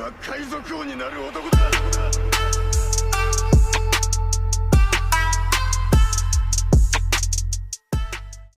は海賊王になる男だ。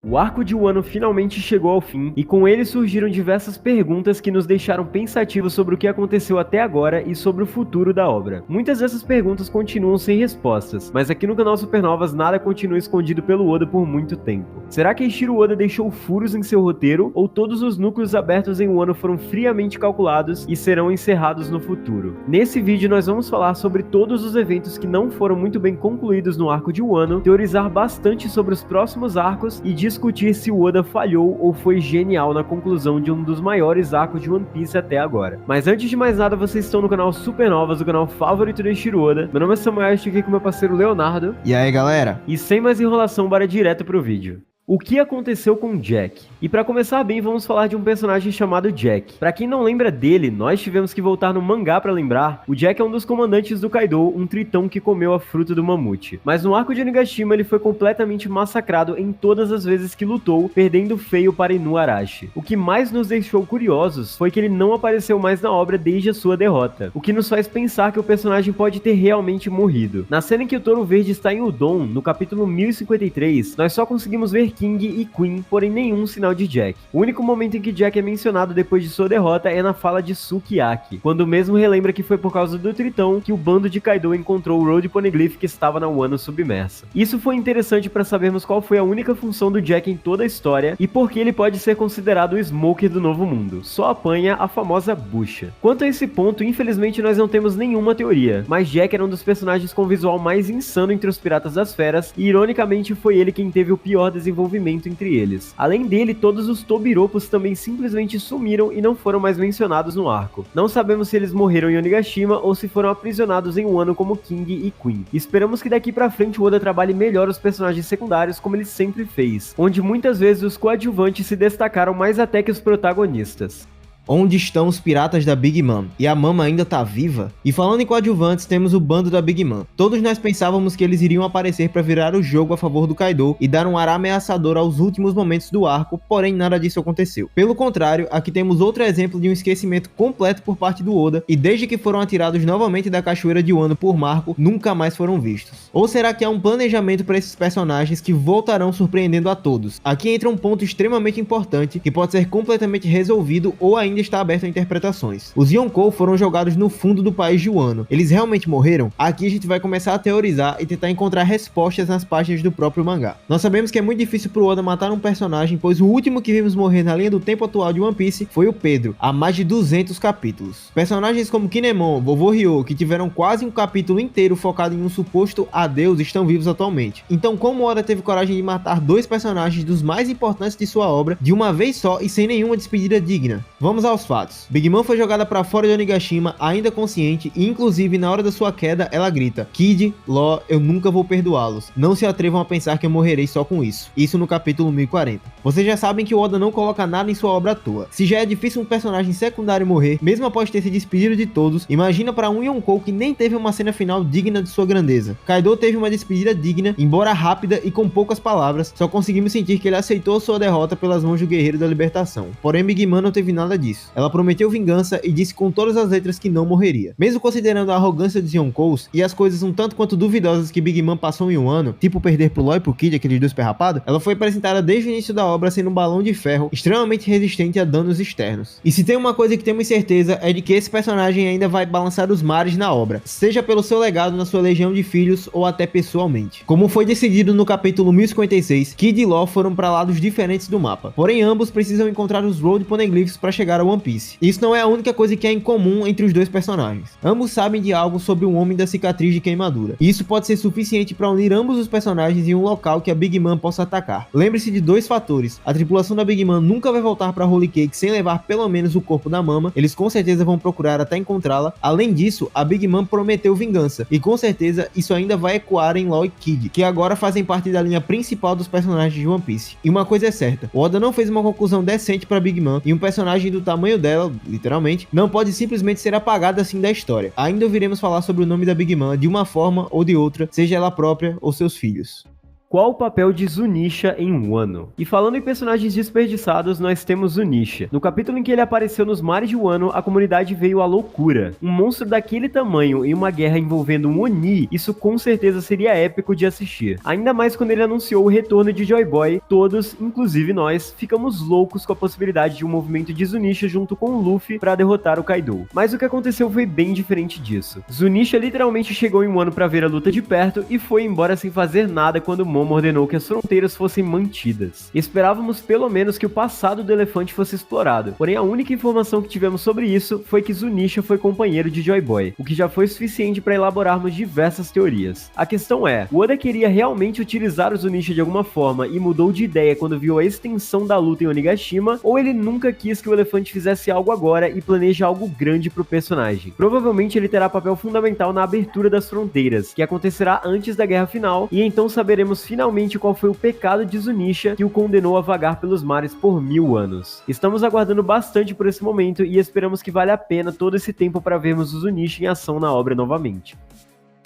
O arco de Wano finalmente chegou ao fim, e com ele surgiram diversas perguntas que nos deixaram pensativos sobre o que aconteceu até agora e sobre o futuro da obra. Muitas dessas perguntas continuam sem respostas, mas aqui no canal Supernovas nada continua escondido pelo Oda por muito tempo. Será que Eiichiro Oda deixou furos em seu roteiro, ou todos os núcleos abertos em Wano foram friamente calculados e serão encerrados no futuro? Nesse vídeo nós vamos falar sobre todos os eventos que não foram muito bem concluídos no arco de Wano, teorizar bastante sobre os próximos arcos e discutir se o Oda falhou ou foi genial na conclusão de um dos maiores arcos de One Piece até agora. Mas antes de mais nada, vocês estão no canal Supernovas, o canal favorito do Eiichiro Oda. Meu nome é Samuel, estou aqui com meu parceiro Leonardo. E aí, galera? E sem mais enrolação, bora direto pro vídeo. O que aconteceu com Jack? E para começar bem, vamos falar de um personagem chamado Jack. Para quem não lembra dele, nós tivemos que voltar no mangá para lembrar. O Jack é um dos comandantes do Kaido, um tritão que comeu a fruta do mamute. Mas no arco de Onigashima ele foi completamente massacrado em todas as vezes que lutou, perdendo feio para Inuarashi. O que mais nos deixou curiosos foi que ele não apareceu mais na obra desde a sua derrota, o que nos faz pensar que o personagem pode ter realmente morrido. Na cena em que o Touro Verde está em Udon, no capítulo 1053, nós só conseguimos ver King e Queen, porém nenhum sinal de Jack. O único momento em que Jack é mencionado depois de sua derrota é na fala de Sukiyaki, quando o mesmo relembra que foi por causa do Tritão que o bando de Kaido encontrou o Road Poneglyph que estava na Wano submersa. Isso foi interessante para sabermos qual foi a única função do Jack em toda a história e por que ele pode ser considerado o Smoker do Novo Mundo. Só apanha a famosa bucha. Quanto a esse ponto, infelizmente nós não temos nenhuma teoria, mas Jack era um dos personagens com visual mais insano entre os Piratas das Feras e ironicamente foi ele quem teve o pior desenvolvimento entre eles. Além dele, todos os Tobiropos também simplesmente sumiram e não foram mais mencionados no arco. Não sabemos se eles morreram em Onigashima ou se foram aprisionados em Wano como King e Queen. Esperamos que daqui pra frente o Oda trabalhe melhor os personagens secundários como ele sempre fez, onde muitas vezes os coadjuvantes se destacaram mais até que os protagonistas. Onde estão os piratas da Big Mom? E a Mama ainda tá viva? E falando em coadjuvantes, temos o bando da Big Mom. Todos nós pensávamos que eles iriam aparecer para virar o jogo a favor do Kaido e dar um ar ameaçador aos últimos momentos do arco, porém nada disso aconteceu. Pelo contrário, aqui temos outro exemplo de um esquecimento completo por parte do Oda, e desde que foram atirados novamente da cachoeira de Wano por Marco, nunca mais foram vistos. Ou será que há um planejamento para esses personagens que voltarão surpreendendo a todos? Aqui entra um ponto extremamente importante que pode ser completamente resolvido ou ainda está aberto a interpretações. Os Yonkou foram jogados no fundo do país de Wano. Eles realmente morreram? Aqui a gente vai começar a teorizar e tentar encontrar respostas nas páginas do próprio mangá. Nós sabemos que é muito difícil pro Oda matar um personagem, pois o último que vimos morrer na linha do tempo atual de One Piece foi o Pedro, há mais de 200 capítulos. Personagens como Kinemon, Vovô Ryo, que tiveram quase um capítulo inteiro focado em um suposto adeus, estão vivos atualmente. Então como Oda teve coragem de matar dois personagens dos mais importantes de sua obra, de uma vez só e sem nenhuma despedida digna? Vamos aos fatos. Big Mom foi jogada para fora de Onigashima, ainda consciente, e inclusive na hora da sua queda ela grita: Kid, Law, eu nunca vou perdoá-los. Não se atrevam a pensar que eu morrerei só com isso. Isso no capítulo 1040. Vocês já sabem que o Oda não coloca nada em sua obra à toa. Se já é difícil um personagem secundário morrer, mesmo após ter se despedido de todos, imagina para um Yonkou que nem teve uma cena final digna de sua grandeza. Kaido teve uma despedida digna, embora rápida e com poucas palavras, só conseguimos sentir que ele aceitou sua derrota pelas mãos do Guerreiro da Libertação. Porém Big Mom não teve nada disso. Ela prometeu vingança e disse com todas as letras que não morreria. Mesmo considerando a arrogância dos Yonkous e as coisas um tanto quanto duvidosas que Big Mom passou em um ano, tipo perder pro Law e pro Kid, aqueles dois perrapados, ela foi apresentada desde o início da obra sendo um balão de ferro extremamente resistente a danos externos. E se tem uma coisa que temos certeza é de que esse personagem ainda vai balançar os mares na obra, seja pelo seu legado na sua legião de filhos ou até pessoalmente. Como foi decidido no capítulo 1056, Kid e Law foram para lados diferentes do mapa, porém ambos precisam encontrar os Road Poneglyphs para chegar ao One Piece. Isso não é a única coisa que é em comum entre os dois personagens. Ambos sabem de algo sobre o Homem da Cicatriz de Queimadura, e isso pode ser suficiente para unir ambos os personagens em um local que a Big Mom possa atacar. Lembre-se de dois fatores: a tripulação da Big Mom nunca vai voltar para Holy Cake sem levar pelo menos o corpo da Mama, eles com certeza vão procurar até encontrá-la. Além disso, a Big Mom prometeu vingança, e com certeza isso ainda vai ecoar em Law e Kid, que agora fazem parte da linha principal dos personagens de One Piece. E uma coisa é certa, o Oda não fez uma conclusão decente para Big Mom, e um personagem do tamanho dela, literalmente, não pode simplesmente ser apagado assim da história. Ainda ouviremos falar sobre o nome da Big Mom de uma forma ou de outra, seja ela própria ou seus filhos. Qual o papel de Zunisha em Wano? E falando em personagens desperdiçados, nós temos Zunisha. No capítulo em que ele apareceu nos mares de Wano, a comunidade veio à loucura. Um monstro daquele tamanho em uma guerra envolvendo um Oni, isso com certeza seria épico de assistir. Ainda mais quando ele anunciou o retorno de Joy Boy, todos, inclusive nós, ficamos loucos com a possibilidade de um movimento de Zunisha junto com o Luffy para derrotar o Kaido. Mas o que aconteceu foi bem diferente disso. Zunisha literalmente chegou em Wano para ver a luta de perto e foi embora sem fazer nada quando Momo ordenou que as fronteiras fossem mantidas. Esperávamos pelo menos que o passado do elefante fosse explorado, porém a única informação que tivemos sobre isso foi que Zunisha foi companheiro de Joy Boy, o que já foi suficiente para elaborarmos diversas teorias. A questão é, o Oda queria realmente utilizar o Zunisha de alguma forma e mudou de ideia quando viu a extensão da luta em Onigashima, ou ele nunca quis que o elefante fizesse algo agora e planeja algo grande pro personagem? Provavelmente ele terá papel fundamental na abertura das fronteiras, que acontecerá antes da guerra final, e então saberemos finalmente qual foi o pecado de Zunisha que o condenou a vagar pelos mares por 1000 anos. Estamos aguardando bastante por esse momento e esperamos que vale a pena todo esse tempo para vermos o Zunisha em ação na obra novamente.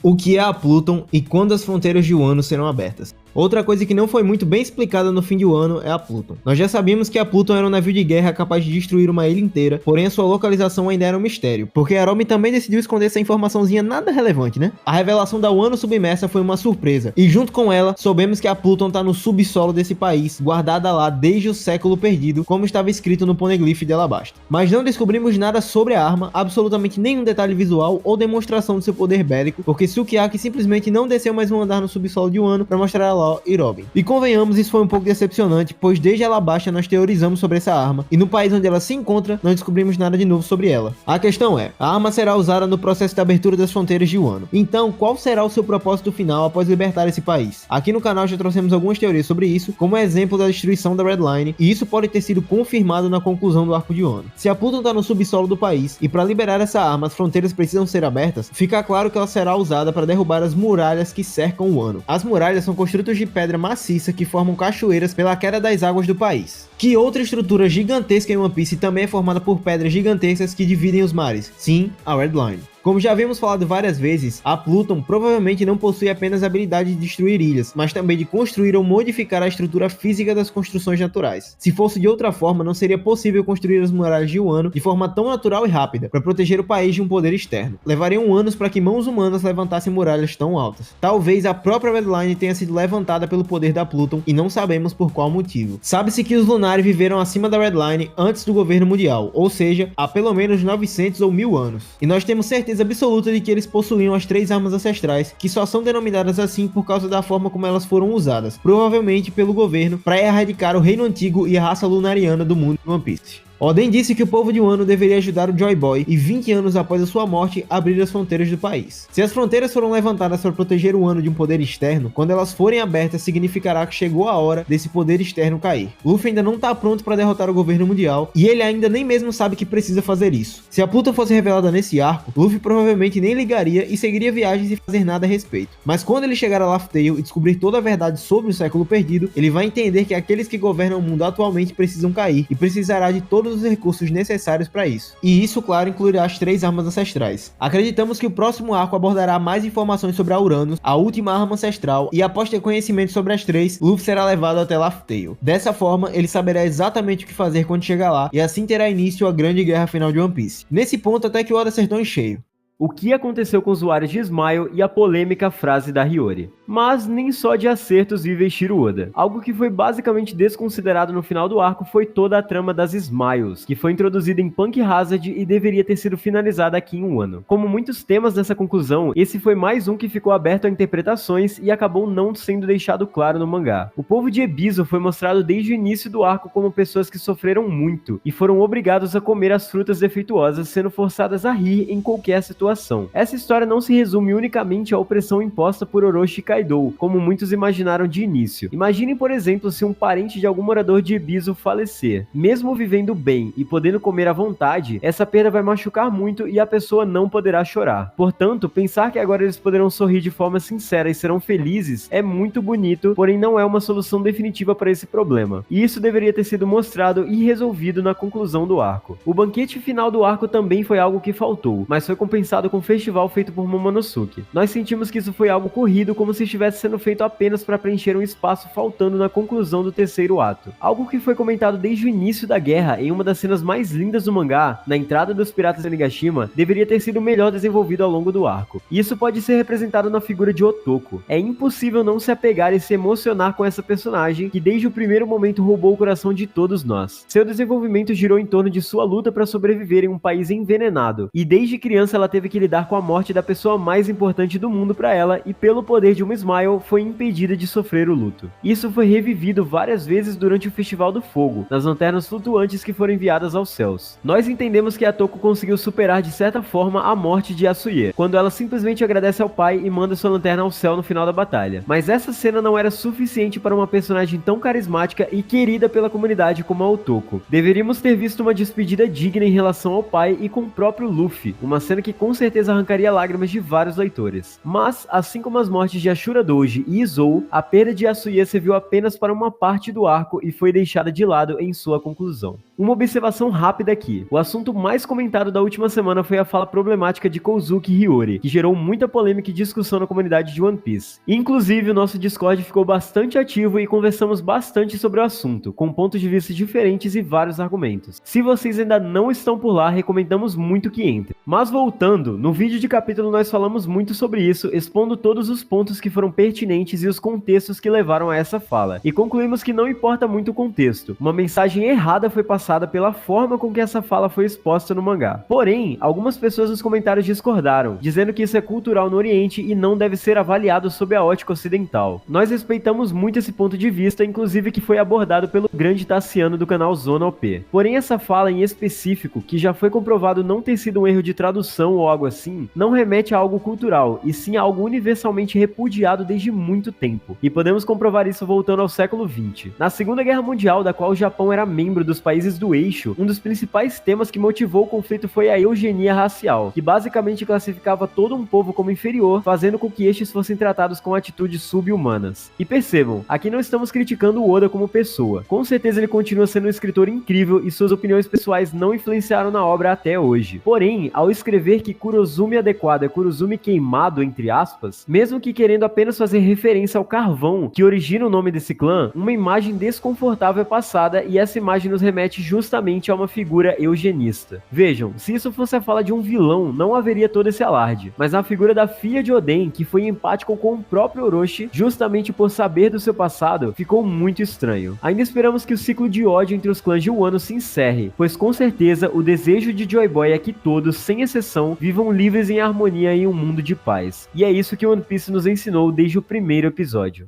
O que é a Pluton e quando as fronteiras de Wano serão abertas? Outra coisa que não foi muito bem explicada no fim de Wano é a Pluton. Nós já sabíamos que a Pluton era um navio de guerra capaz de destruir uma ilha inteira, porém a sua localização ainda era um mistério, porque Aromi também decidiu esconder essa informaçãozinha nada relevante, né? A revelação da Wano submersa foi uma surpresa, e junto com ela, soubemos que a Pluton tá no subsolo desse país, guardada lá desde o século perdido, como estava escrito no Poneglyph de Alabasta. Mas não descobrimos nada sobre a arma, absolutamente nenhum detalhe visual ou demonstração de seu poder bélico, porque Sukiyaki simplesmente não desceu mais um andar no subsolo de Wano para mostrar a Law e Robin. E convenhamos, isso foi um pouco decepcionante, pois desde Alabasta nós teorizamos sobre essa arma, e no país onde ela se encontra, não descobrimos nada de novo sobre ela. A questão é, a arma será usada no processo de abertura das fronteiras de Wano. Então, qual será o seu propósito final após libertar esse país? Aqui no canal já trouxemos algumas teorias sobre isso, como exemplo da destruição da Red Line, e isso pode ter sido confirmado na conclusão do arco de Wano. Se a Pluton está no subsolo do país, e para liberar essa arma as fronteiras precisam ser abertas, fica claro que ela será usada para derrubar as muralhas que cercam Wano. As muralhas são construtos de pedra maciça que formam cachoeiras pela queda das águas do país. Que outra estrutura gigantesca em One Piece também é formada por pedras gigantescas que dividem os mares? Sim, a Red Line. Como já havíamos falado várias vezes, a Pluton provavelmente não possui apenas a habilidade de destruir ilhas, mas também de construir ou modificar a estrutura física das construções naturais. Se fosse de outra forma, não seria possível construir as muralhas de Wano de forma tão natural e rápida, para proteger o país de um poder externo. Levariam anos para que mãos humanas levantassem muralhas tão altas. Talvez a própria Red Line tenha sido levantada pelo poder da Pluton e não sabemos por qual motivo. Sabe-se que os Lunari viveram acima da Red Line antes do governo mundial, ou seja, há pelo menos 900 ou 1000 anos. E nós temos certeza absoluta de que eles possuíam as 3 armas ancestrais, que só são denominadas assim por causa da forma como elas foram usadas, provavelmente pelo governo, para erradicar o reino antigo e a raça lunariana do mundo de One Piece. Oden disse que o povo de Wano deveria ajudar o Joy Boy e 20 anos após a sua morte, abrir as fronteiras do país. Se as fronteiras foram levantadas para proteger o Wano de um poder externo, quando elas forem abertas significará que chegou a hora desse poder externo cair. Luffy ainda não está pronto para derrotar o governo mundial e ele ainda nem mesmo sabe que precisa fazer isso. Se a Pluton fosse revelada nesse arco, Luffy provavelmente nem ligaria e seguiria viagens sem fazer nada a respeito. Mas quando ele chegar a Laugh Tale e descobrir toda a verdade sobre o século perdido, ele vai entender que aqueles que governam o mundo atualmente precisam cair e precisará de todos os recursos necessários para isso. E isso, claro, incluirá as 3 armas ancestrais. Acreditamos que o próximo arco abordará mais informações sobre a Uranus, a última arma ancestral, e após ter conhecimento sobre as 3, Luffy será levado até Laugh Tale. Dessa forma, ele saberá exatamente o que fazer quando chegar lá, e assim terá início a grande guerra final de One Piece. Nesse ponto, até que o Oda acertou em cheio. O que aconteceu com os usuários de Smile e a polêmica frase da Hiyori. Mas nem só de acertos vive Eiichiro Oda. Algo que foi basicamente desconsiderado no final do arco foi toda a trama das Smiles, que foi introduzida em Punk Hazard e deveria ter sido finalizada aqui em Wano. Como muitos temas dessa conclusão, esse foi mais um que ficou aberto a interpretações e acabou não sendo deixado claro no mangá. O povo de Ebisu foi mostrado desde o início do arco como pessoas que sofreram muito e foram obrigados a comer as frutas defeituosas, sendo forçadas a rir em qualquer situação. Essa história não se resume unicamente à opressão imposta por Orochi e Kaido, como muitos imaginaram de início. Imaginem, por exemplo, se um parente de algum morador de Ebisu falecer. Mesmo vivendo bem e podendo comer à vontade, essa perda vai machucar muito e a pessoa não poderá chorar. Portanto, pensar que agora eles poderão sorrir de forma sincera e serão felizes é muito bonito, porém não é uma solução definitiva para esse problema. E isso deveria ter sido mostrado e resolvido na conclusão do arco. O banquete final do arco também foi algo que faltou, mas foi compensado desperdiçado com o festival feito por Momonosuke. Nós sentimos que isso foi algo corrido, como se estivesse sendo feito apenas para preencher um espaço faltando na conclusão do terceiro ato. Algo que foi comentado desde o início da guerra em uma das cenas mais lindas do mangá, na entrada dos piratas de Onigashima, deveria ter sido melhor desenvolvido ao longo do arco. E isso pode ser representado na figura de Otoko. É impossível não se apegar e se emocionar com essa personagem que desde o primeiro momento roubou o coração de todos nós. Seu desenvolvimento girou em torno de sua luta para sobreviver em um país envenenado, e desde criança ela teve que lidar com a morte da pessoa mais importante do mundo para ela, e pelo poder de uma Smile foi impedida de sofrer o luto. Isso foi revivido várias vezes durante o Festival do Fogo, nas lanternas flutuantes que foram enviadas aos céus. Nós entendemos que a Toko conseguiu superar de certa forma a morte de Yasuye, quando ela simplesmente agradece ao pai e manda sua lanterna ao céu no final da batalha. Mas essa cena não era suficiente para uma personagem tão carismática e querida pela comunidade como a Otoko. Deveríamos ter visto uma despedida digna em relação ao pai e com o próprio Luffy, uma cena que com certeza arrancaria lágrimas de vários leitores. Mas, assim como as mortes de Ashura Doji e Izou, a perda de Yasuye serviu apenas para uma parte do arco e foi deixada de lado em sua conclusão. Uma observação rápida aqui: o assunto mais comentado da última semana foi a fala problemática de Kozuki Hiyori, que gerou muita polêmica e discussão na comunidade de One Piece. Inclusive, o nosso Discord ficou bastante ativo e conversamos bastante sobre o assunto, com pontos de vista diferentes e vários argumentos. Se vocês ainda não estão por lá, recomendamos muito que entrem. Mas voltando, no vídeo de capítulo nós falamos muito sobre isso, expondo todos os pontos que foram pertinentes e os contextos que levaram a essa fala, e concluímos que não importa muito o contexto, uma mensagem errada foi passada pela forma com que essa fala foi exposta no mangá. Porém, algumas pessoas nos comentários discordaram, dizendo que isso é cultural no Oriente e não deve ser avaliado sob a ótica ocidental. Nós respeitamos muito esse ponto de vista, inclusive que foi abordado pelo grande Tassiano do canal Zona OP. Porém, essa fala em específico, que já foi comprovado não ter sido um erro de tradução ou algo assim, não remete a algo cultural, e sim a algo universalmente repudiado desde muito tempo. E podemos comprovar isso voltando ao século XX. Na Segunda Guerra Mundial, da qual o Japão era membro dos países do eixo, um dos principais temas que motivou o conflito foi a eugenia racial, que basicamente classificava todo um povo como inferior, fazendo com que estes fossem tratados com atitudes sub-humanas. E percebam, aqui não estamos criticando o Oda como pessoa. Com certeza ele continua sendo um escritor incrível e suas opiniões pessoais não influenciaram na obra até hoje. Porém, ao escrever que Kurozumi adequado é Kurozumi queimado, entre aspas, mesmo que querendo apenas fazer referência ao carvão que origina o nome desse clã, uma imagem desconfortável é passada e essa imagem nos remete justamente a uma figura eugenista. Vejam, se isso fosse a fala de um vilão, não haveria todo esse alarde, mas a figura da filha de Oden, que foi empático com o próprio Orochi, justamente por saber do seu passado, ficou muito estranho. Ainda esperamos que o ciclo de ódio entre os clãs de Wano se encerre, pois com certeza o desejo de Joy Boy é que todos, sem exceção, vivam livres em harmonia em um mundo de paz. E é isso que One Piece nos ensinou desde o primeiro episódio.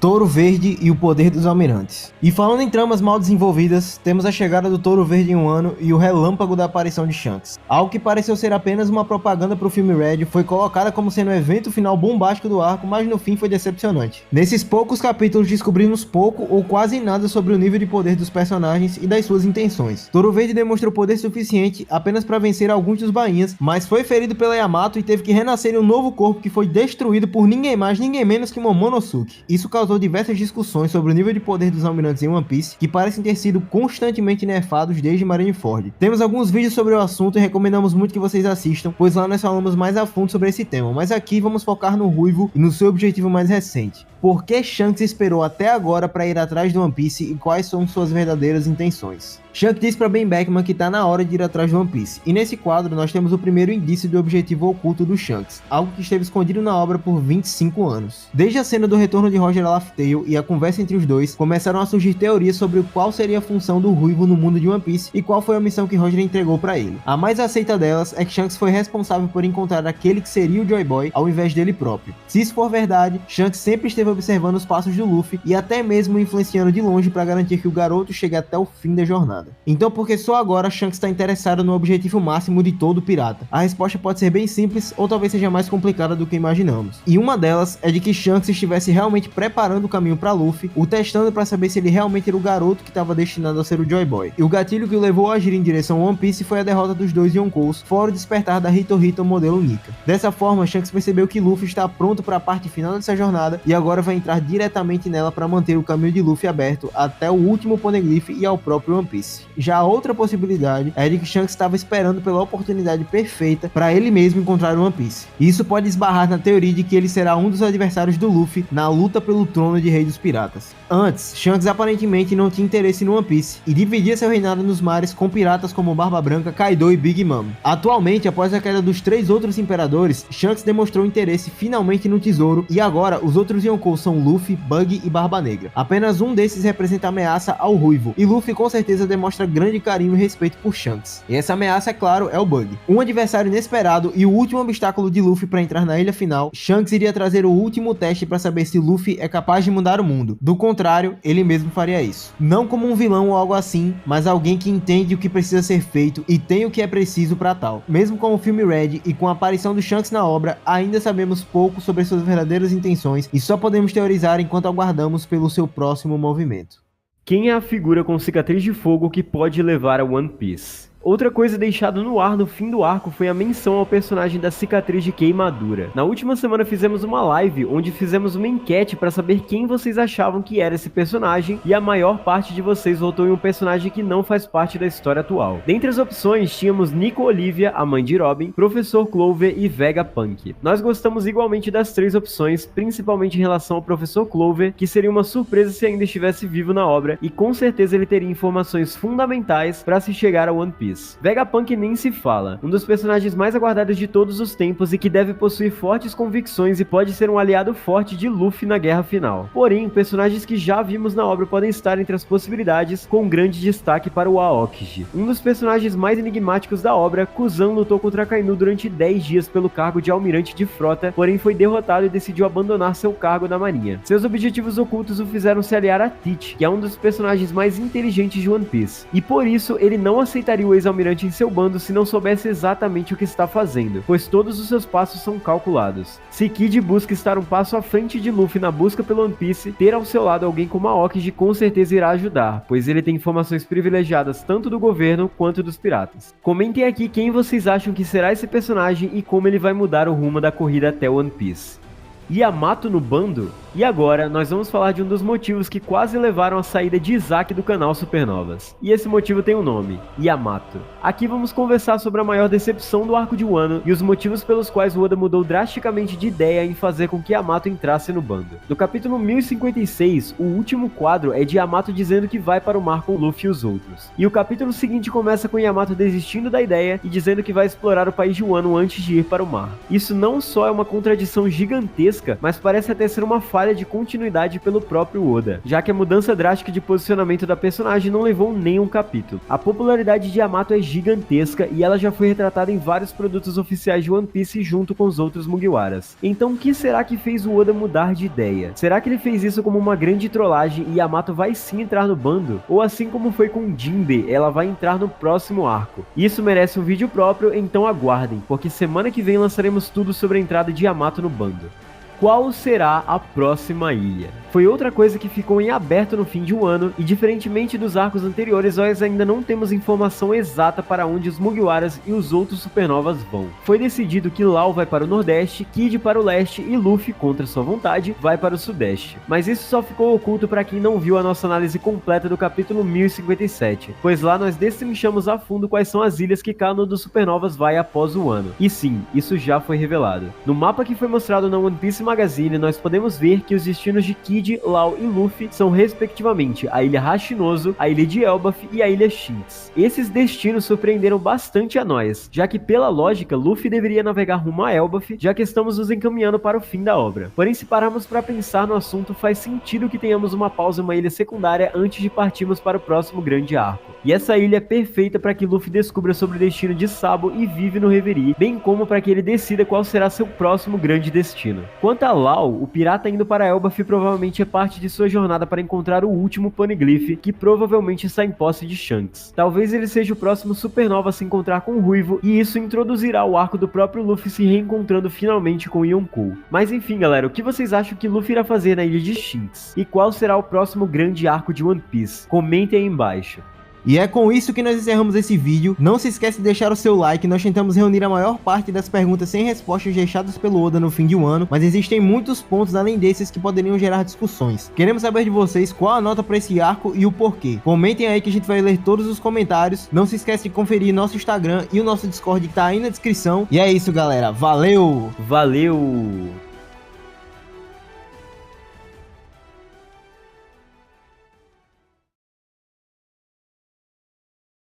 Touro Verde e o poder dos almirantes. E falando em tramas mal desenvolvidas, temos a chegada do Touro Verde em Wano e o relâmpago da aparição de Shanks. Algo que pareceu ser apenas uma propaganda para o filme Red foi colocada como sendo o evento final bombástico do arco, mas no fim foi decepcionante. Nesses poucos capítulos descobrimos pouco ou quase nada sobre o nível de poder dos personagens e das suas intenções. Touro Verde demonstrou poder suficiente apenas para vencer alguns dos bainhas, mas foi ferido pela Yamato e teve que renascer em um novo corpo que foi destruído por ninguém mais, ninguém menos que Momonosuke. Isso causou diversas discussões sobre o nível de poder dos almirantes em One Piece, que parecem ter sido constantemente nerfados desde Marineford. Temos alguns vídeos sobre o assunto e recomendamos muito que vocês assistam, pois lá nós falamos mais a fundo sobre esse tema, mas aqui vamos focar no Ruivo e no seu objetivo mais recente. Por que Shanks esperou até agora para ir atrás do One Piece e quais são suas verdadeiras intenções? Shanks diz para Ben Beckman que tá na hora de ir atrás do One Piece, e nesse quadro nós temos o primeiro indício do objetivo oculto do Shanks, algo que esteve escondido na obra por 25 anos. Desde a cena do retorno de Roger Laugh-Tale e a conversa entre os dois, começaram a surgir teorias sobre qual seria a função do Ruivo no mundo de One Piece e qual foi a missão que Roger entregou para ele. A mais aceita delas é que Shanks foi responsável por encontrar aquele que seria o Joy Boy ao invés dele próprio. Se isso for verdade, Shanks sempre esteve observando os passos do Luffy e até mesmo influenciando de longe para garantir que o garoto chegue até o fim da jornada. Então por que só agora Shanks está interessado no objetivo máximo de todo pirata? A resposta pode ser bem simples ou talvez seja mais complicada do que imaginamos. E uma delas é de que Shanks estivesse realmente preparando o caminho para Luffy, o testando para saber se ele realmente era o garoto que estava destinado a ser o Joy Boy. E o gatilho que o levou a agir em direção ao One Piece foi a derrota dos dois Yonkous, fora o despertar da Hito Hito modelo Nika. Dessa forma, Shanks percebeu que Luffy está pronto para a parte final dessa jornada e agora vai entrar diretamente nela para manter o caminho de Luffy aberto até o último Poneglyph e ao próprio One Piece. Piece. Já a outra possibilidade é de que Shanks estava esperando pela oportunidade perfeita para ele mesmo encontrar o One Piece. E isso pode esbarrar na teoria de que ele será um dos adversários do Luffy na luta pelo trono de Rei dos Piratas. Antes, Shanks aparentemente não tinha interesse no One Piece e dividia seu reinado nos mares com piratas como Barba Branca, Kaido e Big Mom. Atualmente, após a queda dos 3 outros imperadores, Shanks demonstrou interesse finalmente no tesouro e agora os outros Yonkou são Luffy, Buggy e Barba Negra. Apenas um desses representa ameaça ao Ruivo e Luffy com certeza demonstra grande carinho e respeito por Shanks. E essa ameaça, é claro, é o Buggy. Um adversário inesperado e o último obstáculo de Luffy para entrar na ilha final, Shanks iria trazer o último teste para saber se Luffy é capaz de mudar o mundo. Do contrário, ele mesmo faria isso. Não como um vilão ou algo assim, mas alguém que entende o que precisa ser feito e tem o que é preciso para tal. Mesmo com o filme Red e com a aparição do Shanks na obra, ainda sabemos pouco sobre suas verdadeiras intenções e só podemos teorizar enquanto aguardamos pelo seu próximo movimento. Quem é a figura com cicatriz de fogo que pode levar a One Piece? Outra coisa deixada no ar no fim do arco foi a menção ao personagem da cicatriz de queimadura. Na última semana fizemos uma live onde fizemos uma enquete para saber quem vocês achavam que era esse personagem e a maior parte de vocês votou em um personagem que não faz parte da história atual. Dentre as opções tínhamos Nico Olivia, a mãe de Robin, Professor Clover e Vegapunk. Nós gostamos igualmente das 3 opções, principalmente em relação ao Professor Clover, que seria uma surpresa se ainda estivesse vivo na obra e com certeza ele teria informações fundamentais para se chegar a One Piece. Vegapunk nem se fala, um dos personagens mais aguardados de todos os tempos e que deve possuir fortes convicções e pode ser um aliado forte de Luffy na guerra final. Porém, personagens que já vimos na obra podem estar entre as possibilidades, com grande destaque para o Aokiji. Um dos personagens mais enigmáticos da obra, Kuzan lutou contra Kainu durante 10 dias pelo cargo de almirante de frota, porém foi derrotado e decidiu abandonar seu cargo na marinha. Seus objetivos ocultos o fizeram se aliar a Teach, que é um dos personagens mais inteligentes de One Piece, e por isso ele não aceitaria o ex-almirante em seu bando se não soubesse exatamente o que está fazendo, pois todos os seus passos são calculados. Se Kid busca estar um passo à frente de Luffy na busca pelo One Piece, ter ao seu lado alguém como Aokiji com certeza irá ajudar, pois ele tem informações privilegiadas tanto do governo quanto dos piratas. Comentem aqui quem vocês acham que será esse personagem e como ele vai mudar o rumo da corrida até One Piece. Yamato no bando? E agora, nós vamos falar de um dos motivos que quase levaram à saída de Isaac do canal Supernovas. E esse motivo tem um nome, Yamato. Aqui vamos conversar sobre a maior decepção do arco de Wano e os motivos pelos quais Oda mudou drasticamente de ideia em fazer com que Yamato entrasse no bando. No capítulo 1056, o último quadro é de Yamato dizendo que vai para o mar com Luffy e os outros. E o capítulo seguinte começa com Yamato desistindo da ideia e dizendo que vai explorar o país de Wano antes de ir para o mar. Isso não só é uma contradição gigantesca, mas parece até ser uma falha de continuidade pelo próprio Oda, já que a mudança drástica de posicionamento da personagem não levou nem um capítulo. A popularidade de Yamato é gigantesca e ela já foi retratada em vários produtos oficiais de One Piece junto com os outros Mugiwaras. Então o que será que fez o Oda mudar de ideia? Será que ele fez isso como uma grande trollagem e Yamato vai sim entrar no bando? Ou assim como foi com Jinbe, ela vai entrar no próximo arco? Isso merece um vídeo próprio, então aguardem, porque semana que vem lançaremos tudo sobre a entrada de Yamato no bando. Qual será a próxima ilha? Foi outra coisa que ficou em aberto no fim de um ano, e diferentemente dos arcos anteriores, nós ainda não temos informação exata para onde os Mugiwaras e os outros supernovas vão. Foi decidido que Law vai para o Nordeste, Kid para o Leste e Luffy, contra sua vontade, vai para o Sudeste. Mas isso só ficou oculto para quem não viu a nossa análise completa do capítulo 1057, pois lá nós destrinchamos a fundo quais são as ilhas que cada um dos supernovas vai após o ano. E sim, isso já foi revelado. No mapa que foi mostrado na One Piece Magazine, nós podemos ver que os destinos de Kid, Law e Luffy são respectivamente a ilha Hashinozo, a ilha de Elbaf e a ilha Shinx. Esses destinos surpreenderam bastante a nós, já que pela lógica Luffy deveria navegar rumo a Elbaf, já que estamos nos encaminhando para o fim da obra. Porém, se pararmos para pensar no assunto, faz sentido que tenhamos uma pausa em uma ilha secundária antes de partirmos para o próximo grande arco. E essa ilha é perfeita para que Luffy descubra sobre o destino de Sabo e Vive no Reverie, bem como para que ele decida qual será seu próximo grande destino. Quanto a Law, o pirata indo para Elbaf provavelmente é parte de sua jornada para encontrar o último Poneglyph, que provavelmente está em posse de Shanks. Talvez ele seja o próximo supernova a se encontrar com o Ruivo, e isso introduzirá o arco do próprio Luffy se reencontrando finalmente com Yonkou. Mas enfim galera, o que vocês acham que Luffy irá fazer na ilha de Shinx? E qual será o próximo grande arco de One Piece? Comentem aí embaixo. E é com isso que nós encerramos esse vídeo. Não se esquece de deixar o seu like. Nós tentamos reunir a maior parte das perguntas sem respostas deixadas pelo Oda no fim de um ano, mas existem muitos pontos além desses que poderiam gerar discussões. Queremos saber de vocês qual a nota para esse arco e o porquê. Comentem aí que a gente vai ler todos os comentários. Não se esquece de conferir nosso Instagram e o nosso Discord que tá aí na descrição. E é isso, galera. Valeu! Valeu!